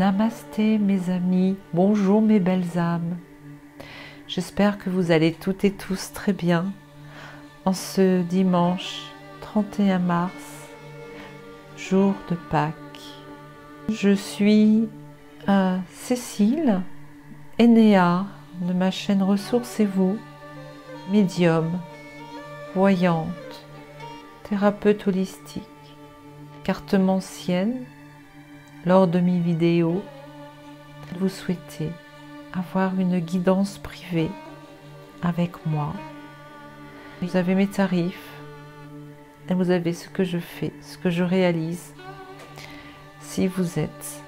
Namasté mes amis, bonjour mes belles âmes. J'espère que vous allez toutes et tous très bien en ce dimanche 31 mars, jour de Pâques. Je suis Cécile, Enéa de ma chaîne Ressourcez-vous, médium, voyante, thérapeute holistique, cartomancienne. Lors de mes vidéos, vous souhaitez avoir une guidance privée avec moi. Vous avez mes tarifs et vous avez ce que je fais, ce que je réalise. Si vous êtes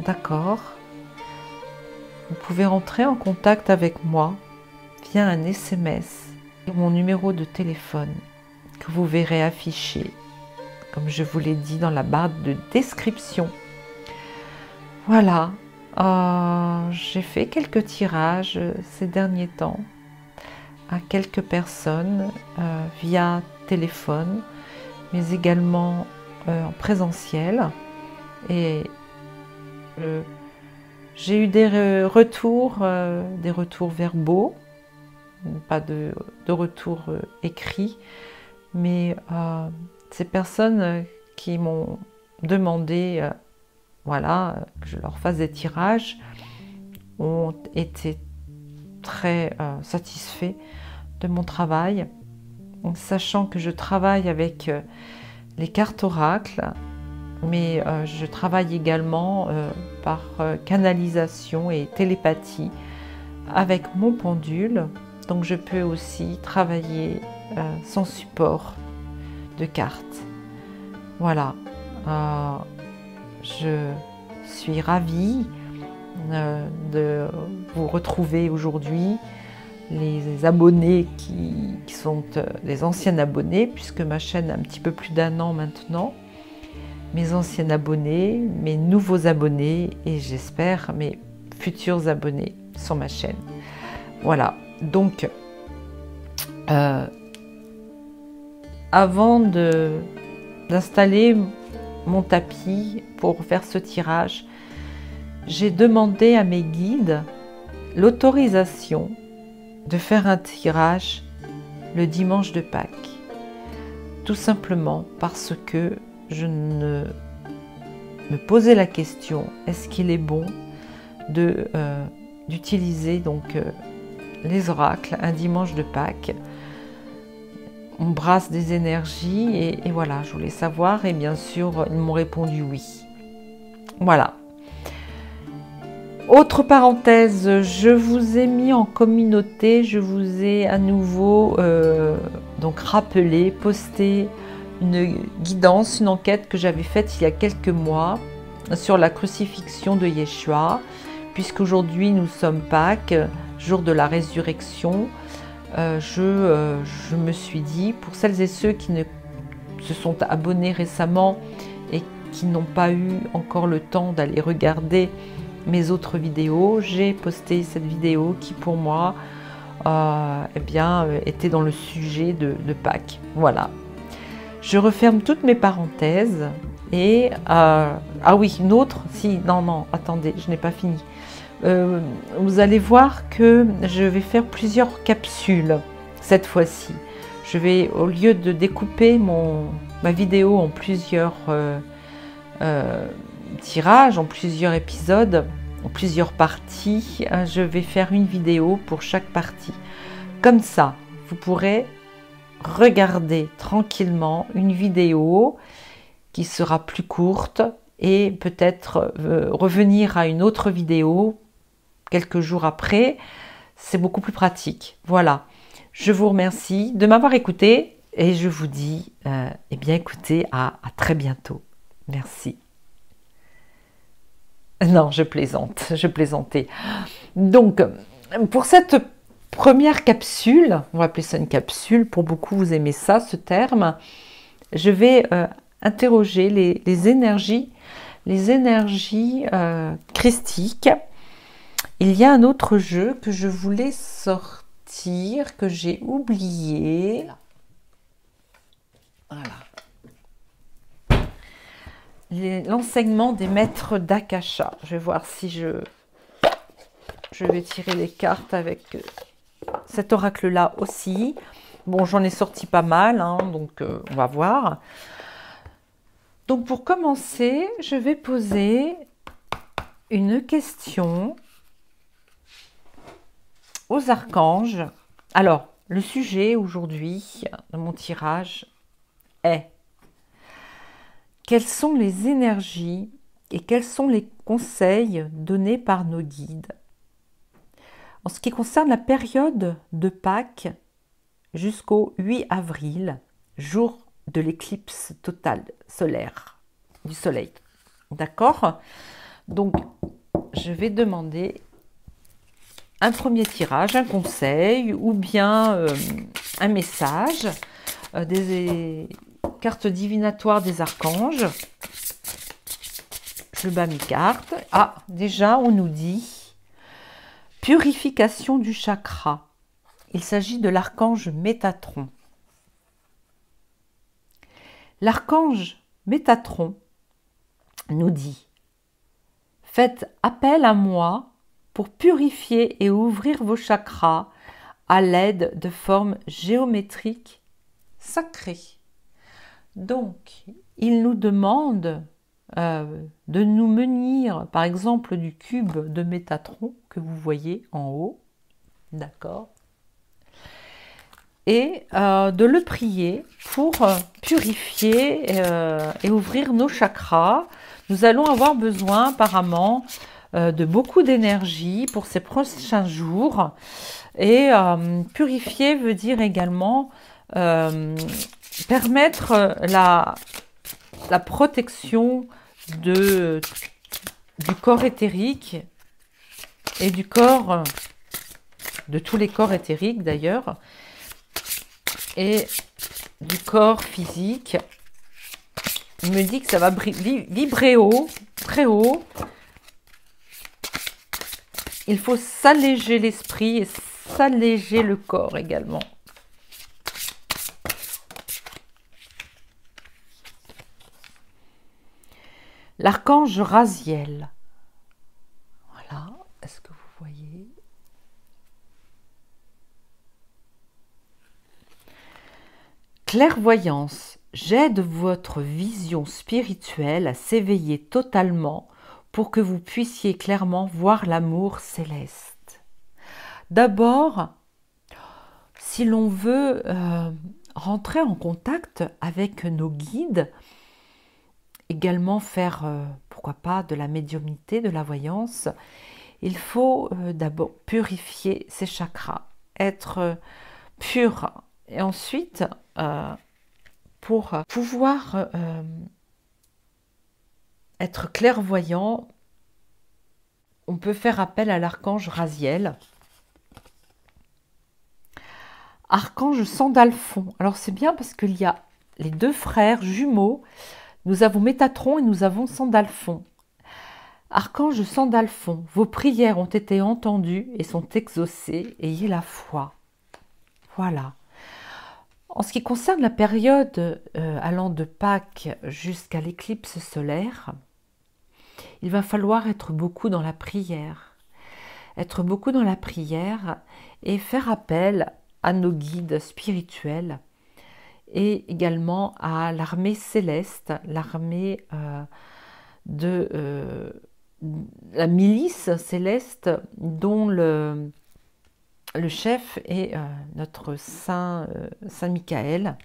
d'accord, vous pouvez rentrer en contact avec moi via un SMS et mon numéro de téléphone que vous verrez affiché, comme je vous l'ai dit, dans la barre de description. Voilà, j'ai fait quelques tirages ces derniers temps à quelques personnes via téléphone, mais également en présentiel. Et j'ai eu des retours verbaux, pas de retours écrits, mais ces personnes qui m'ont demandé voilà, que je leur fasse des tirages ont été très satisfaits de mon travail, sachant que je travaille avec les cartes oracles, mais je travaille également par canalisation et télépathie avec mon pendule, donc je peux aussi travailler sans support de cartes. Voilà, je suis ravie de vous retrouver aujourd'hui, les abonnés qui sont des anciens abonnés, puisque ma chaîne a un petit peu plus d'1 an maintenant, mes anciens abonnés, mes nouveaux abonnés et j'espère mes futurs abonnés sur ma chaîne. Voilà, donc avant d'installer mon tapis pour faire ce tirage, j'ai demandé à mes guides l'autorisation de faire un tirage le dimanche de Pâques, tout simplement parce que je me posais la question, est-ce qu'il est bon d'utiliser donc les oracles un dimanche de Pâques? On brasse des énergies et voilà, je voulais savoir et bien sûr ils m'ont répondu oui. Voilà. Autre parenthèse, je vous ai mis en communauté, je vous ai à nouveau donc rappelé, posté une guidance, une enquête que j'avais faite il y a quelques mois sur la crucifixion de Yeshua, puisqu'aujourd'hui nous sommes Pâques, jour de la résurrection. Je me suis dit, pour celles et ceux qui ne se sont abonnés récemment et qui n'ont pas eu encore le temps d'aller regarder mes autres vidéos, j'ai posté cette vidéo qui pour moi eh bien, était dans le sujet de Pâques. Voilà. Je referme toutes mes parenthèses et ah oui, une autre, si, non, attendez, je n'ai pas fini. Vous allez voir que je vais faire plusieurs capsules cette fois-ci. Je vais, au lieu de découper ma vidéo en plusieurs tirages, en plusieurs épisodes, en plusieurs parties, je vais faire une vidéo pour chaque partie. Comme ça, vous pourrez regarder tranquillement une vidéo qui sera plus courte et peut-être revenir à une autre vidéo quelques jours après, c'est beaucoup plus pratique. Voilà, je vous remercie de m'avoir écouté et je vous dis, eh bien écoutez, à très bientôt. Merci. Non, je plaisante, je plaisantais. Donc, pour cette première capsule, on va appeler ça une capsule, pour beaucoup vous aimez ça, ce terme, je vais interroger les énergies christiques. Il y a un autre jeu que je voulais sortir, que j'ai oublié. Voilà. l'enseignement des maîtres d'Akasha. Je vais voir si je vais tirer les cartes avec cet oracle-là aussi. Bon, j'en ai sorti pas mal, hein, donc on va voir. Donc pour commencer, je vais poser une question aux archanges. Alors, le sujet aujourd'hui de mon tirage est: quelles sont les énergies et quels sont les conseils donnés par nos guides en ce qui concerne la période de Pâques jusqu'au 8 avril, jour de l'éclipse totale solaire du soleil. D'accord? Donc, je vais demander un premier tirage, un conseil ou bien un message, des cartes divinatoires des archanges. Je bats mes cartes. Ah, déjà, on nous dit purification du chakra. Il s'agit de l'archange Métatron. L'archange Métatron nous dit: faites appel à moi pour purifier et ouvrir vos chakras à l'aide de formes géométriques sacrées. Donc, il nous demande de nous munir, par exemple, du cube de Métatron que vous voyez en haut, d'accord, et de le prier pour purifier et ouvrir nos chakras. Nous allons avoir besoin apparemment de beaucoup d'énergie pour ces prochains jours. Et purifier veut dire également permettre la protection du corps éthérique et du corps, de tous les corps éthériques d'ailleurs, et du corps physique. Il me dit que ça va vibrer haut, très haut. Il faut s'alléger l'esprit et s'alléger le corps également. L'archange Raziel. Voilà, est-ce que vous voyez? Clairvoyance. J'aide votre vision spirituelle à s'éveiller totalement pour que vous puissiez clairement voir l'amour céleste. D'abord, si l'on veut rentrer en contact avec nos guides, également faire, pourquoi pas, de la médiumnité, de la voyance, il faut d'abord purifier ses chakras, être pur. Et ensuite, pour pouvoir être clairvoyant, on peut faire appel à l'archange Raziel. Archange Sandalphon. Alors c'est bien parce qu'il y a les deux frères jumeaux. Nous avons Métatron et nous avons Sandalphon. Archange Sandalphon, vos prières ont été entendues et sont exaucées. Ayez la foi. Voilà. En ce qui concerne la période allant de Pâques jusqu'à l'éclipse solaire, il va falloir être beaucoup dans la prière. Être beaucoup dans la prière et faire appel à nos guides spirituels et également à l'armée céleste, l'armée de la milice céleste dont le chef est notre Saint Michael.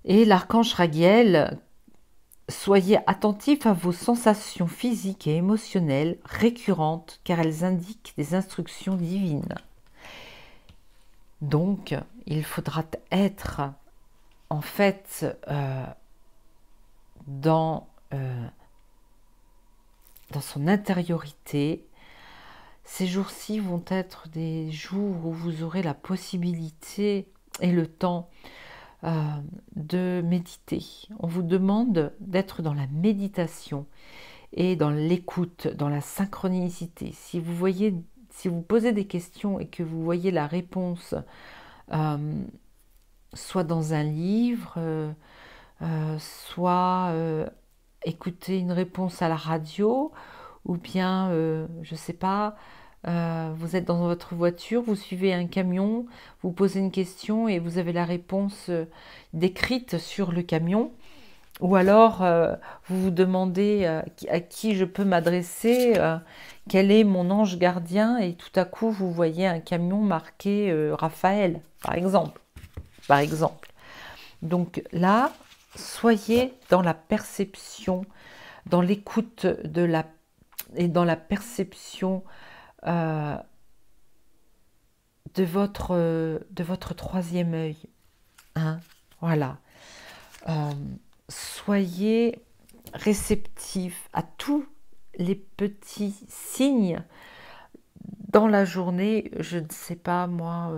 Et l'archange Raziel, soyez attentifs à vos sensations physiques et émotionnelles récurrentes car elles indiquent des instructions divines. Donc, il faudra être en fait dans son intériorité. Ces jours-ci vont être des jours où vous aurez la possibilité et le temps de méditer. On vous demande d'être dans la méditation et dans l'écoute, dans la synchronicité. Si vous posez des questions et que vous voyez la réponse soit dans un livre, soit écouter une réponse à la radio, ou bien, je ne sais pas, vous êtes dans votre voiture, vous suivez un camion, vous posez une question et vous avez la réponse décrite sur le camion. Ou alors, vous vous demandez à qui je peux m'adresser, quel est mon ange gardien, et tout à coup, vous voyez un camion marqué Raphaël, par exemple. Par exemple. Donc là, soyez dans la perception, dans l'écoute et dans la perception de votre troisième œil. Hein, voilà. Soyez réceptifs à tous les petits signes dans la journée. Je ne sais pas moi,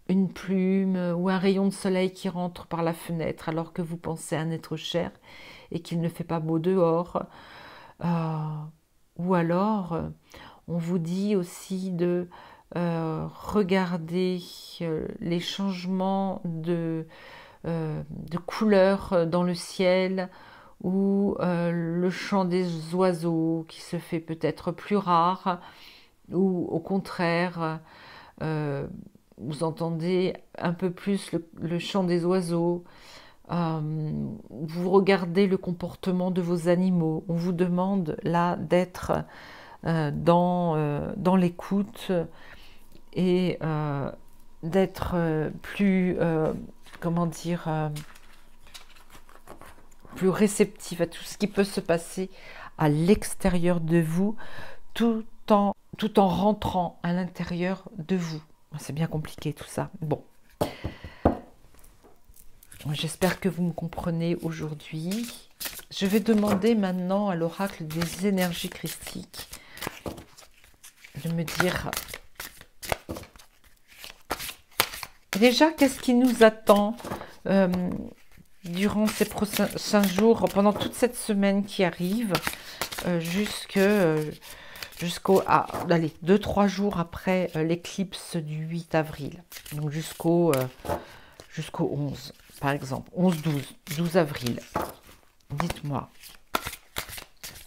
une plume ou un rayon de soleil qui rentre par la fenêtre alors que vous pensez à un être cher et qu'il ne fait pas beau dehors. Ou alors, on vous dit aussi de regarder les changements de couleurs dans le ciel, ou le chant des oiseaux qui se fait peut-être plus rare, ou au contraire, vous entendez un peu plus le chant des oiseaux. Vous regardez le comportement de vos animaux. On vous demande là d'être dans l'écoute et d'être plus, comment dire, plus réceptif à tout ce qui peut se passer à l'extérieur de vous, tout en rentrant à l'intérieur de vous. C'est bien compliqué tout ça. Bon. J'espère que vous me comprenez aujourd'hui. Je vais demander maintenant à l'oracle des énergies christiques de me dire déjà qu'est-ce qui nous attend durant ces prochains jours, pendant toute cette semaine qui arrive, jusqu'au 2-3 jours après l'éclipse du 8 avril, donc jusqu'au 11, par exemple, 12 avril. Dites-moi.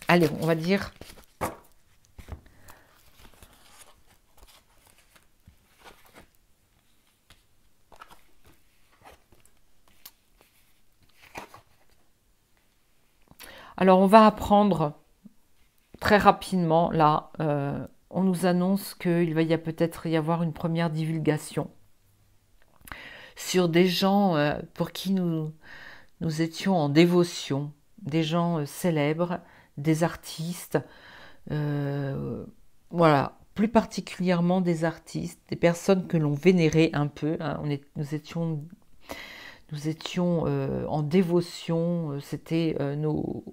Allez, on va dire alors, on va apprendre très rapidement, là, on nous annonce qu'il va peut-être y avoir une première divulgation sur des gens pour qui nous étions en dévotion, des gens célèbres, des artistes, voilà, plus particulièrement des artistes, des personnes que l'on vénérait un peu, hein, nous étions en dévotion, c'était nous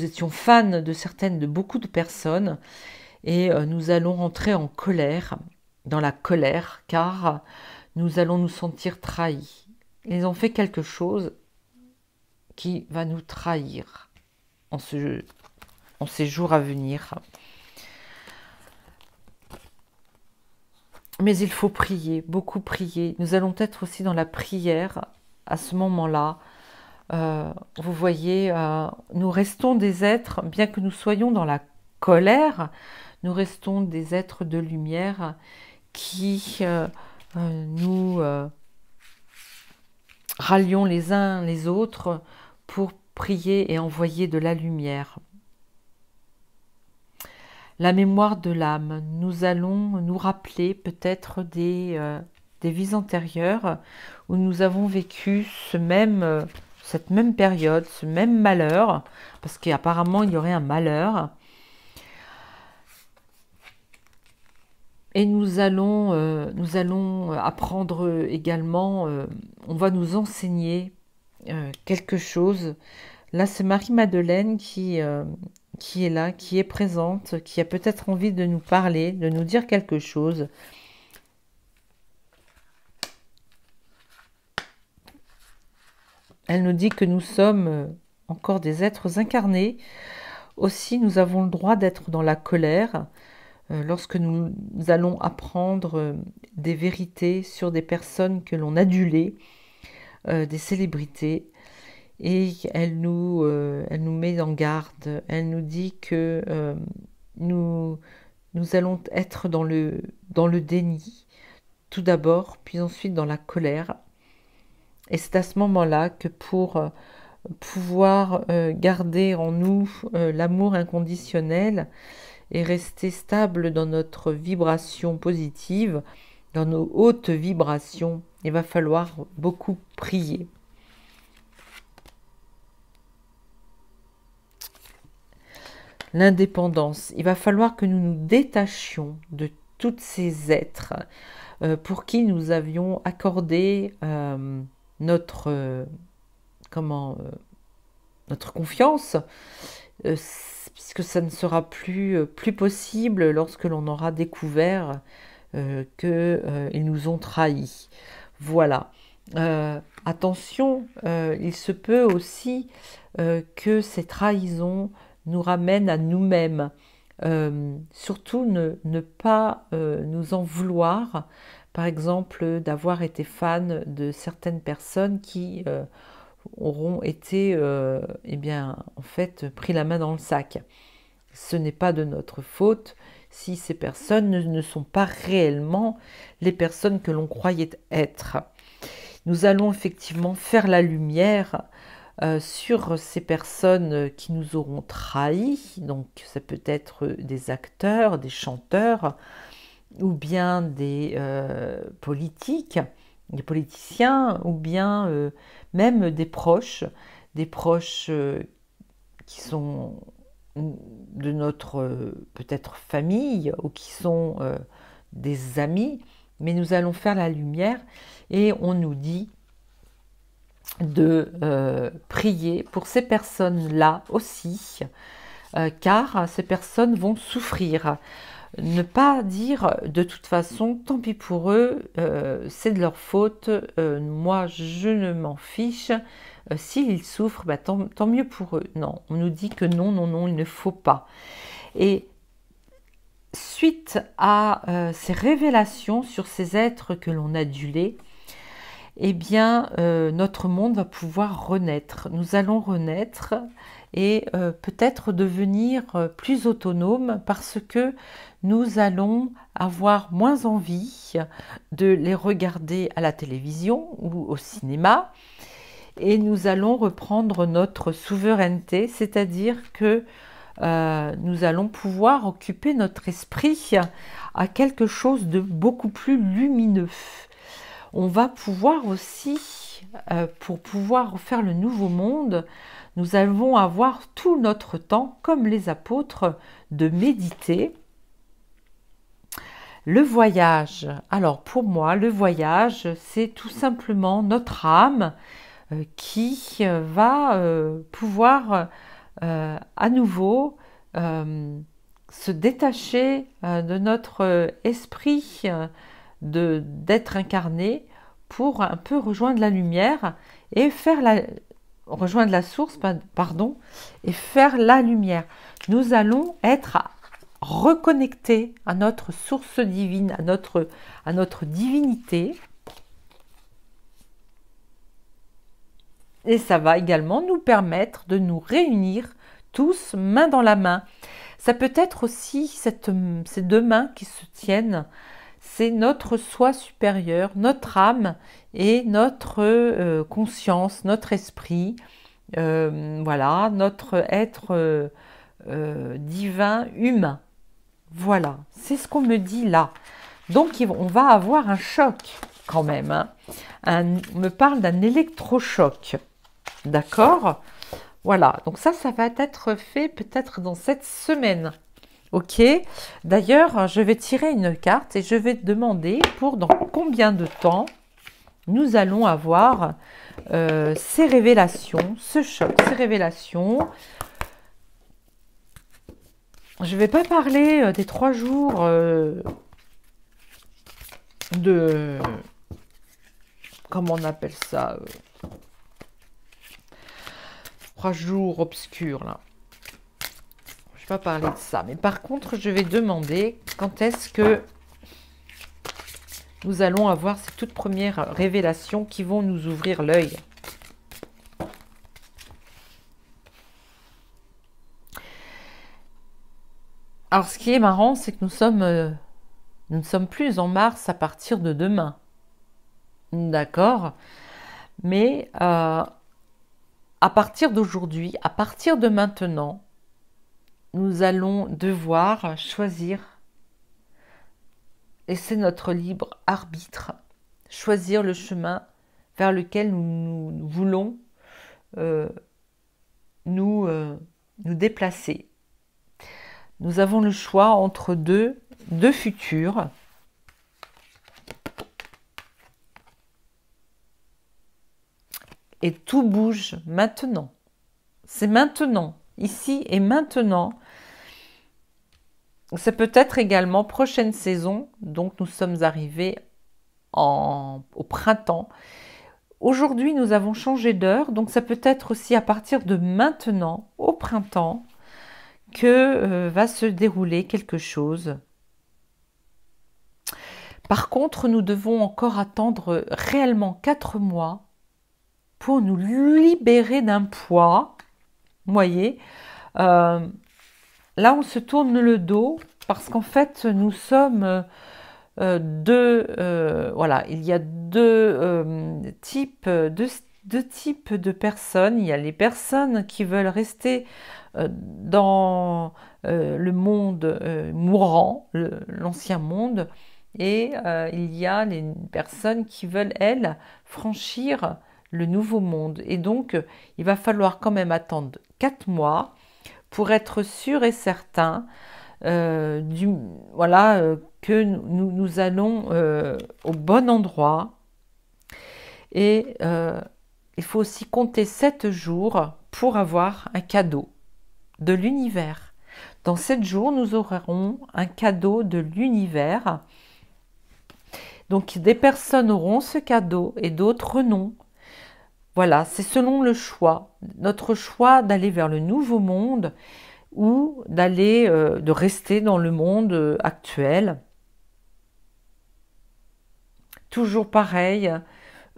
étions fans de beaucoup de personnes, et nous allons rentrer en colère, dans la colère, car nous allons nous sentir trahis. Ils ont fait quelque chose qui va nous trahir en ces jours à venir. Mais il faut prier, beaucoup prier. Nous allons être aussi dans la prière à ce moment-là. Vous voyez, nous restons des êtres, bien que nous soyons dans la colère, nous restons des êtres de lumière qui nous rallions les uns les autres pour prier et envoyer de la lumière. La mémoire de l'âme, nous allons nous rappeler peut-être des vies antérieures où nous avons vécu cette même période, ce même malheur, parce qu'apparemment il y aurait un malheur. Et nous allons apprendre également, on va nous enseigner quelque chose. Là, c'est Marie-Madeleine qui est là, qui est présente, qui a peut-être envie de nous parler, de nous dire quelque chose. Elle nous dit que nous sommes encore des êtres incarnés. Aussi, nous avons le droit d'être dans la colère. lorsque nous allons apprendre des vérités sur des personnes que l'on adulait, des célébrités, et elle nous met en garde. Elle nous dit que nous allons être dans le déni, tout d'abord, puis ensuite dans la colère. Et c'est à ce moment-là que pour pouvoir garder en nous l'amour inconditionnel et rester stable dans notre vibration positive, dans nos hautes vibrations, il va falloir beaucoup prier. L'indépendance, il va falloir que nous nous détachions de tous ces êtres pour qui nous avions accordé notre confiance, puisque ça ne sera plus possible lorsque l'on aura découvert qu'ils nous ont trahis. Voilà. Attention, il se peut aussi que ces trahisons nous ramènent à nous-mêmes. Surtout ne pas nous en vouloir, par exemple d'avoir été fan de certaines personnes qui auront été en fait pris la main dans le sac. Ce n'est pas de notre faute si ces personnes ne sont pas réellement les personnes que l'on croyait être. Nous allons effectivement faire la lumière sur ces personnes qui nous auront trahis. Donc ça peut être des acteurs, des chanteurs, ou bien des politiques, des politiciens, ou bien même des proches qui sont de notre peut-être famille, ou qui sont des amis, mais nous allons faire la lumière et on nous dit de prier pour ces personnes-là aussi, car ces personnes vont souffrir. Ne pas dire de toute façon, tant pis pour eux, c'est de leur faute, moi je ne m'en fiche, s'ils souffrent, bah, tant mieux pour eux. Non, on nous dit que non, non, non, il ne faut pas. Et suite à ces révélations sur ces êtres que l'on adulait, eh bien, notre monde va pouvoir renaître. Nous allons renaître et peut-être devenir plus autonomes parce que nous allons avoir moins envie de les regarder à la télévision ou au cinéma et nous allons reprendre notre souveraineté, c'est-à-dire que nous allons pouvoir occuper notre esprit à quelque chose de beaucoup plus lumineux. On va pouvoir aussi, pour pouvoir faire le nouveau monde, nous allons avoir tout notre temps, comme les apôtres, de méditer. Le voyage, alors pour moi, le voyage, c'est tout simplement notre âme qui va pouvoir à nouveau se détacher de notre esprit d'être incarné pour un peu rejoindre la lumière et rejoindre la source, pardon, et faire la lumière. Nous allons être reconnectés à notre source divine, à notre divinité. Et ça va également nous permettre de nous réunir tous main dans la main. Ça peut être aussi ces deux mains qui se tiennent. C'est notre soi supérieur, notre âme et notre conscience, notre esprit, voilà, notre être divin humain. Voilà, c'est ce qu'on me dit là. Donc on va avoir un choc quand même. Hein. On me parle d'un électrochoc. D'accord? Voilà, donc ça va être fait peut-être dans cette semaine. Ok, d'ailleurs, je vais tirer une carte et je vais demander pour dans combien de temps nous allons avoir ces révélations, ce choc, ces révélations. Je ne vais pas parler des 3 jours de... Comment on appelle ça 3 jours obscurs, là. vais pas parler de ça. Mais par contre, je vais demander quand est-ce que nous allons avoir ces toutes premières révélations qui vont nous ouvrir l'œil. Alors, ce qui est marrant, c'est que nous ne sommes plus en mars à partir de demain. D'accord? Mais à partir d'aujourd'hui, à partir de maintenant, nous allons devoir choisir, et c'est notre libre arbitre, choisir le chemin vers lequel nous voulons nous déplacer. Nous avons le choix entre deux futurs. Et tout bouge maintenant. C'est maintenant, ici et maintenant. C'est peut-être également prochaine saison, donc nous sommes arrivés au printemps. Aujourd'hui, nous avons changé d'heure, donc ça peut être aussi à partir de maintenant, au printemps, que va se dérouler quelque chose. Par contre, nous devons encore attendre réellement 4 mois pour nous libérer d'un poids. Vous voyez, là on se tourne le dos parce qu'en fait nous sommes voilà, il y a deux types de personnes. Il y a les personnes qui veulent rester dans le monde mourant, l'ancien monde, et il y a les personnes qui veulent, elles, franchir le nouveau monde. Et donc, il va falloir quand même attendre 4 mois pour être sûr et certain voilà, que nous allons au bon endroit. Et il faut aussi compter 7 jours pour avoir un cadeau de l'univers. Dans 7 jours, nous aurons un cadeau de l'univers. Donc, des personnes auront ce cadeau et d'autres non. Voilà, c'est selon le choix, notre choix d'aller vers le nouveau monde ou de rester dans le monde actuel. Toujours pareil,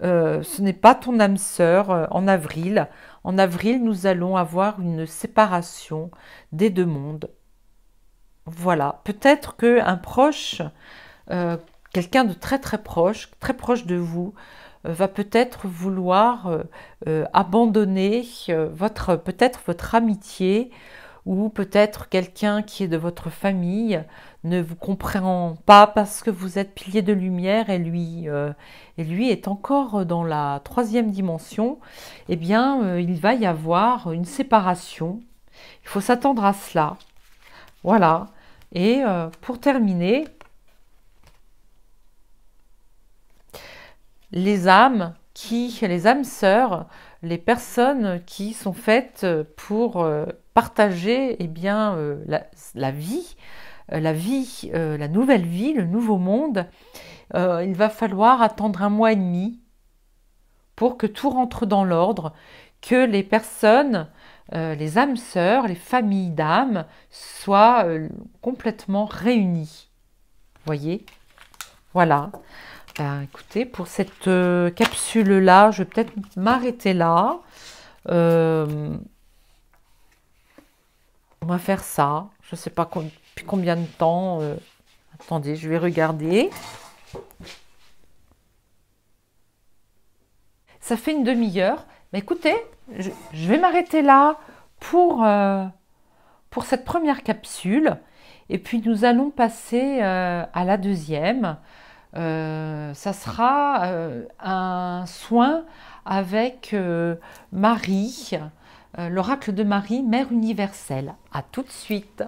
ce n'est pas ton âme sœur en avril. En avril, nous allons avoir une séparation des deux mondes. Voilà, peut-être qu'un proche, quelqu'un de très très proche de vous, va peut-être vouloir abandonner peut-être votre amitié, ou peut-être quelqu'un qui est de votre famille ne vous comprend pas parce que vous êtes pilier de lumière et lui est encore dans la 3e dimension. Eh bien, il va y avoir une séparation. Il faut s'attendre à cela. Voilà. Et pour terminer, les âmes sœurs, les personnes qui sont faites pour partager eh bien, la vie, la nouvelle vie, le nouveau monde, il va falloir attendre 1 mois et demi pour que tout rentre dans l'ordre, que les personnes, les âmes sœurs, les familles d'âmes soient complètement réunies. Voyez? Voilà. Ben, écoutez, pour cette capsule-là, je vais peut-être m'arrêter là. On va faire ça. Je ne sais pas depuis combien de temps. Attendez, je vais regarder. Ça fait une demi-heure. Mais écoutez, je vais m'arrêter là pour cette première capsule. Et puis, nous allons passer à la deuxième. Ça sera un soin avec Marie, l'oracle de Marie, Mère universelle. À tout de suite.